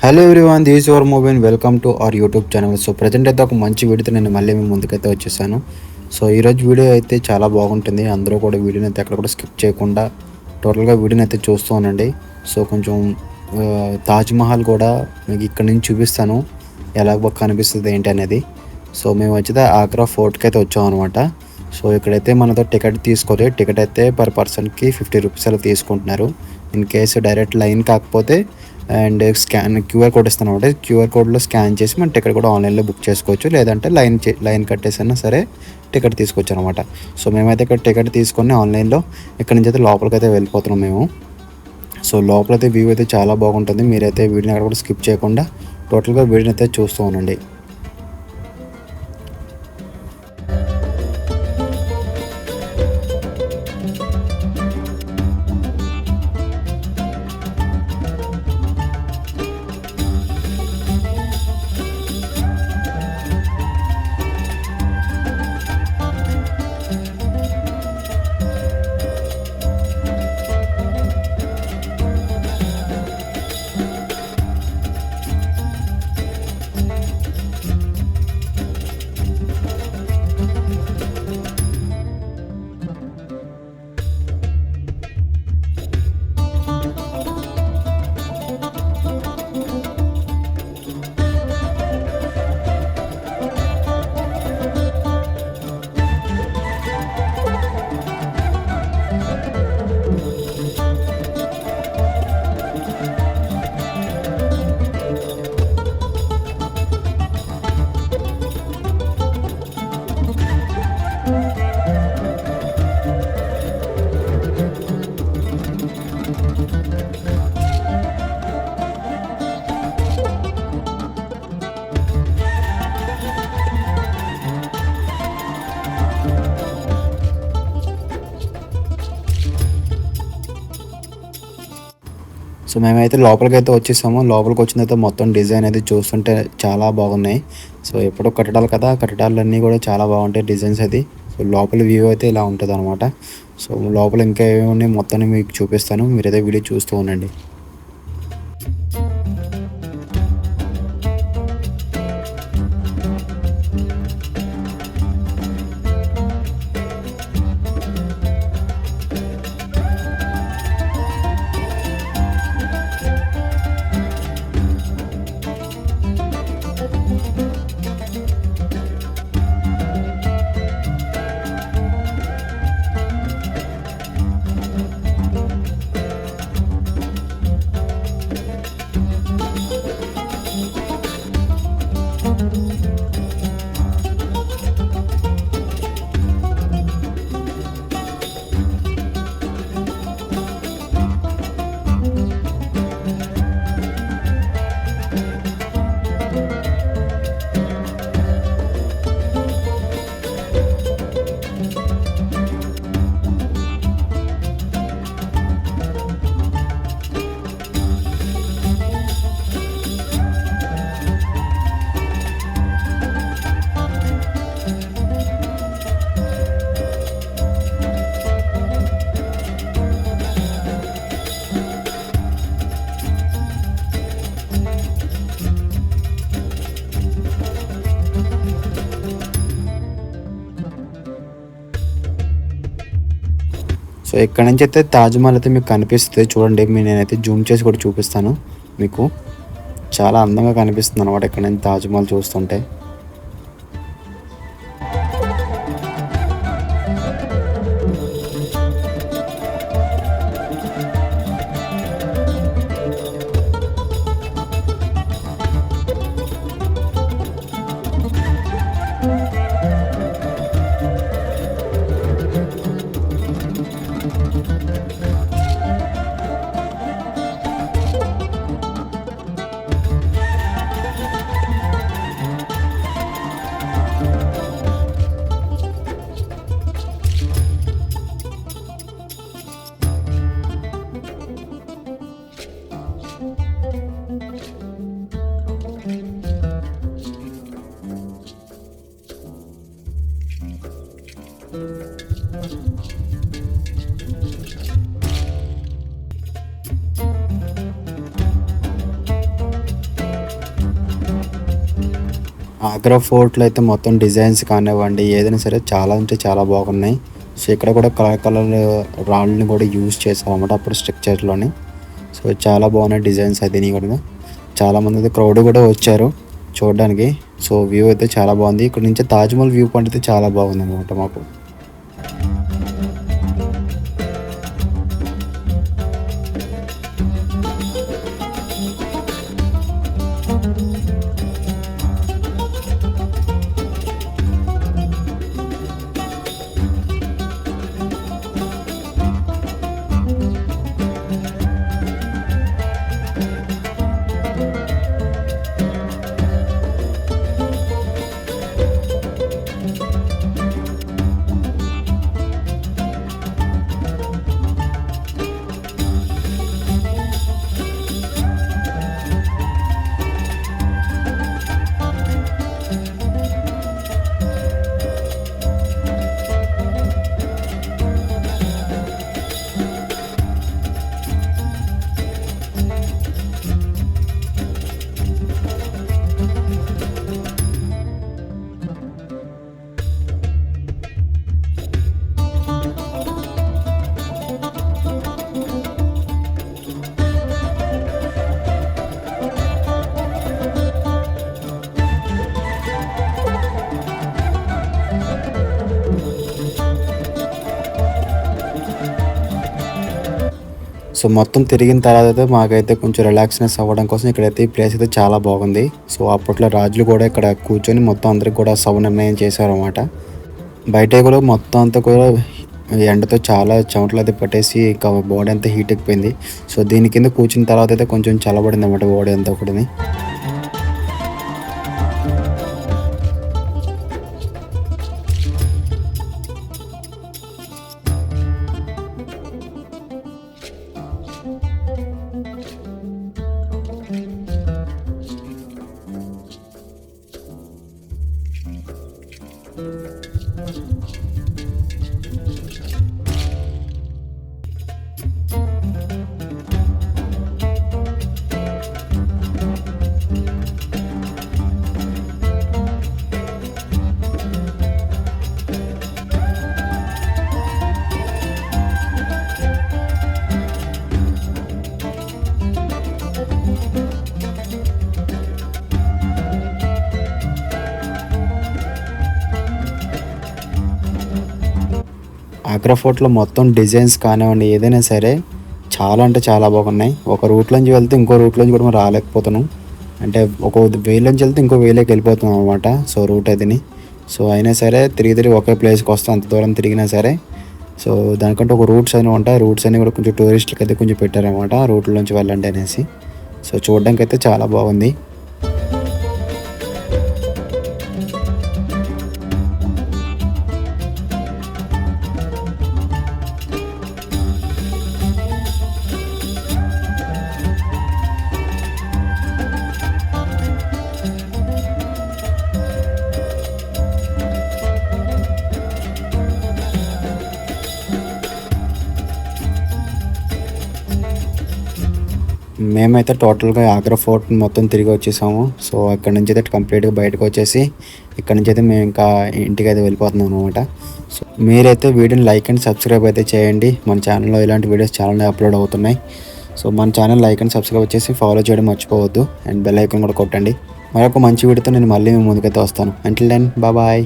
Hello everyone, this your movie welcome to our YouTube channel. So present అయితే ఒక మంచి వీడియోతో నేను మళ్ళీ మీ ముందుకైతే వచ్చేసాను. సో ఈరోజు వీడియో అయితే చాలా బాగుంటుంది. అందరూ కూడా వీడియోని అయితే ఎక్కడ కూడా స్కిప్ చేయకుండా టోటల్గా వీడియోని అయితే చూస్తూ ఉండండి. సో కొంచెం తాజ్మహల్ కూడా మీకు ఇక్కడ నుంచి చూపిస్తాను, ఎలా కనిపిస్తుంది ఏంటి అనేది. సో మేము వచ్చితే ఆగ్రా ఫోర్ట్కి అయితే వచ్చాం అనమాట. సో ఇక్కడైతే మనతో టికెట్ తీసుకోవాలి. టికెట్ అయితే పర్ పర్సన్కి 50 రూపీస్ అలా తీసుకుంటున్నారు. ఇన్ కేసు డైరెక్ట్ లైన్ కాకపోతే అండ్ క్యూఆర్ కోడ్ ఇస్తాను అనమాట. క్యూఆర్ కోడ్లో స్కాన్ చేసి మన టికెట్ కూడా ఆన్లైన్లో బుక్ చేసుకోవచ్చు. లేదంటే లైన్ కట్టేసైనా సరే టికెట్ తీసుకోవచ్చు అనమాట. సో మేమైతే ఇక్కడ టికెట్ తీసుకొని ఆన్లైన్లో ఇక్కడ నుంచి అయితే లోపలికి అయితే వెళ్ళిపోతున్నాం మేము. సో లోపలైతే వ్యూ అయితే చాలా బాగుంటుంది. మీరైతే వీడియోని అక్కడ కూడా స్కిప్ చేయకుండా టోటల్గా వీడియోని అయితే చూస్తూ ఉండండి. సో మేమైతే లోపలికైతే వచ్చేసాము. లోపలికి వచ్చిన తర్వాత మొత్తం డిజైన్ అయితే చూస్తుంటే చాలా బాగున్నాయి. సో ఎప్పుడో కట్టడాలు కదా, కట్టడాలన్నీ కూడా చాలా బాగుంటాయి డిజైన్స్ అది. సో లోపల వ్యూ అయితే ఇలా ఉంటుంది అనమాట. సో లోపల ఇంకా ఏమేమి మొత్తాన్ని మీకు చూపిస్తాను, మీరైతే వీడియో చూస్తూ ఉండండి. సో ఇక్కడ నుంచి అయితే తాజ్మహల్ అయితే మీకు కనిపిస్తుంది చూడండి. నేనైతే జూమ్ చేసి కూడా చూపిస్తాను మీకు. చాలా అందంగా కనిపిస్తుంది అనమాట ఇక్కడ నుంచి తాజ్మహల్ చూస్తుంటే. ఆగ్రా ఫోర్ట్‌లో అయితే మొత్తం డిజైన్స్ కానివ్వండి, ఏదైనా సరే చాలా అంటే చాలా బాగున్నాయి. సో, ఇక్కడ కూడా కలర్ కలర్ రాళ్ళని కూడా యూజ్ చేశారన్నమాట అప్పుడు స్ట్రక్చర్‌లోని. సో, చాలా బాగున్నాయి డిజైన్స్ అదిని కూడా. చాలామంది అయితే క్రౌడ్ కూడా వచ్చారు చూడడానికి. సో, వ్యూ అయితే చాలా బాగుంది. ఇక్కడ నుంచి తాజ్‌మహల్ వ్యూ పాయింట్ అయితే చాలా బాగుందన్నమాట మాకు. సో, మొత్తం తిరిగిన తర్వాత అయితే మాకైతే కొంచెం రిలాక్స్‌నెస్ అవ్వడం కోసం ఇక్కడైతే ఈ ప్లేస్ అయితే చాలా బాగుంది. సో, అప్పట్లో రాజులు కూడా ఇక్కడ కూర్చొని మొత్తం అందరికి కూడా సభ నిర్ణయం చేశారన్నమాట. బయట కూడా మొత్తం అంతా కూడా ఎండతో చాలా చెమటలు అయితే పట్టేసి ఇంకా బాడీ అంతా హీట్ ఎక్కిపోయింది. సో, దీని కింద కూర్చున్న తర్వాత అయితే కొంచెం చల్లబడిందన్నమాట బాడీ అంతా కూడాని. ఆగ్రా ఫోర్ట్‌లో మొత్తం డిజైన్స్ కానివ్వండి, ఏదైనా సరే చాలా అంటే చాలా బాగున్నాయి. ఒక రూట్‌లోంచి వెళ్తే ఇంకో రూట్‌లోంచి కూడా మనం రాలేకపోతున్నాం. అంటే ఒక వేలోంచి వెళ్తే ఇంకో వేలోకి వెళ్ళిపోతున్నాం అనమాట. So, route అదిని. సో, అయినా సరే తిరిగి తిరిగి ఒకే ప్లేస్‌కి వస్తాం అంత దూరం తిరిగినా సరే. సో, దానికంటే ఒక రూట్స్ అని ఉంటాయి. రూట్స్ అన్నీ కూడా కొంచెం టూరిస్టులకి అయితే కొంచెం పెట్టారనమాట. ఆ రూట్‌లోంచి వెళ్ళండి అనేసి. సో, చూడడానికైతే చాలా బాగుంది. మేమైతే టోటల్‌గా ఆగ్రా ఫోర్ట్ మొత్తం తిరిగి వచ్చేసాము. సో, అక్కడి నుంచి అయితే కంప్లీట్‌గా బయటకు వచ్చేసి ఇక్కడి నుంచి అయితే మేము ఇంకా ఇంటికైతే వెళ్ళిపోతున్నాం అనమాట. సో, మీరైతే వీడియోని లైక్ అండ్ సబ్స్క్రైబ్ అయితే చేయండి. మన ఛానల్‌లో ఇలాంటి వీడియోస్ చాలానే అప్లోడ్ అవుతున్నాయి. సో, మన ఛానల్ లైక్ అండ్ సబ్స్క్రైబ్ చేసి ఫాలో చేయడం మర్చిపోవద్దు. అండ్ బెల్ ఐకాన్ కూడా కొట్టండి. మరొక మంచి వీడియోతో నేను మళ్ళీ మీ ముందుకైతే వస్తాను. Until then bye.